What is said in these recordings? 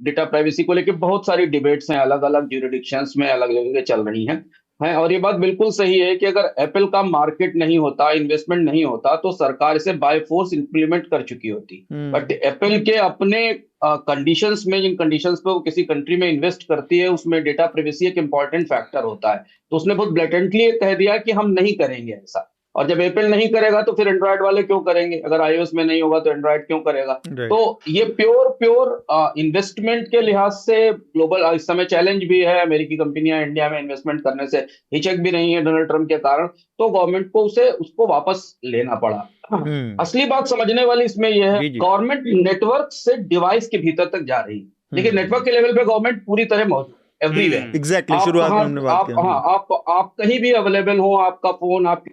Data privacy को लेकर बहुत सारी डिबेट्स हैं, अलग अलग ज्यूरिडिक्शंस में अलग जगह चल रही हैं। और ये बात बिल्कुल सही है कि अगर एप्पल का मार्केट नहीं होता, इन्वेस्टमेंट नहीं होता, तो सरकार इसे बाय फोर्स इंप्लीमेंट कर चुकी होती। बट एप्पल के अपने कंडीशंस में, जिन कंडीशंस पे वो किसी कंट्री में इन्वेस्ट करती है, उसमें डेटा प्राइवेसी एक इंपॉर्टेंट फैक्टर होता है। तो उसने बहुत ब्लेटेंटली कह दिया कि हम नहीं करेंगे ऐसा। और जब एप्पल नहीं करेगा तो फिर एंड्रॉयड वाले क्यों करेंगे? अगर आईओएस में नहीं होगा तो एंड्रॉयड क्यों करेगा? तो राइट। ये प्योर प्योर इन्वेस्टमेंट के लिहाज से ग्लोबल इस समय चैलेंज भी है। अमेरिकी कंपनियां इंडिया में इन्वेस्टमेंट करने से हिचक भी रही है डोनाल्ड ट्रम्प के कारण। तो गवर्नमेंट को उसे उसको वापस लेना पड़ा। हम्म। असली बात समझने वाली इसमें यह है, जी जी। गवर्नमेंट नेटवर्क से डिवाइस के भीतर तक जा रही है। देखिए, नेटवर्क के लेवल पे गवर्नमेंट पूरी तरह मौजूद एवरीवेयर। एग्जैक्टली, आप शुरुआत कहाँ, में हमने बात आप किया। हाँ, आप कहीं भी अवेलेबल हो, आपका फोन, आप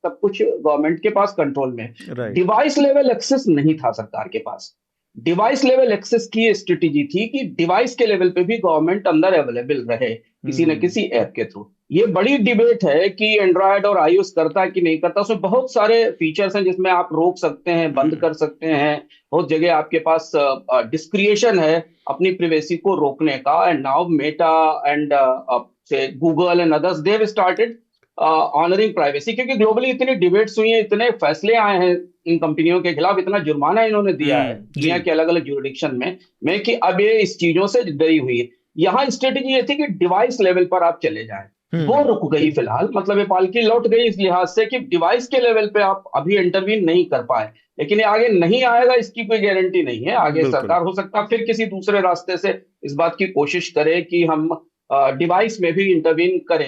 सब कुछ गवर्नमेंट के पास कंट्रोल में। राइट। डिवाइस लेवल एक्सेस नहीं था सरकार के पास। डिवाइस लेवल एक्सेस की स्ट्रेटेजी थी कि डिवाइस के लेवल पे भी गवर्नमेंट अंदर अवेलेबल रहे किसी न हम्म। किसी ऐप के थ्रू। ये बड़ी डिबेट है कि एंड्रॉयड और आईओएस करता है कि नहीं करता। उसमें बहुत सारे फीचर्स हैं जिसमें आप रोक सकते हैं, बंद कर सकते हैं। बहुत जगह आपके पास डिस्क्रिएशन है अपनी प्राइवेसी को रोकने का। एंड नाउ मेटा एंड से Google and others they have started honouring privacy, क्योंकि ग्लोबली इतनी डिबेट्स हुई हैं, इतने फैसले आए हैं इन कंपनियों के खिलाफ, इतना जुर्माना इन्होंने दिया है जी। दुनिया के अलग अलग जुरिडिक्शन में कि अब ये इस चीजों से डरी हुई है। यहाँ स्ट्रेटेजी ये थी कि डिवाइस लेवल पर आप चले जाएं। वो हम्म। रुक गई फिलहाल, मतलब ये पालकी लौट गई इस लिहाज से कि डिवाइस के लेवल पे आप अभी इंटरवीन नहीं कर पाए। लेकिन ये आगे नहीं आएगा इसकी कोई गारंटी नहीं है। आगे बिल्कुल। सरकार हो सकता है फिर किसी दूसरे रास्ते से इस बात की कोशिश करे कि हम डिवाइस में भी इंटरवीन करें।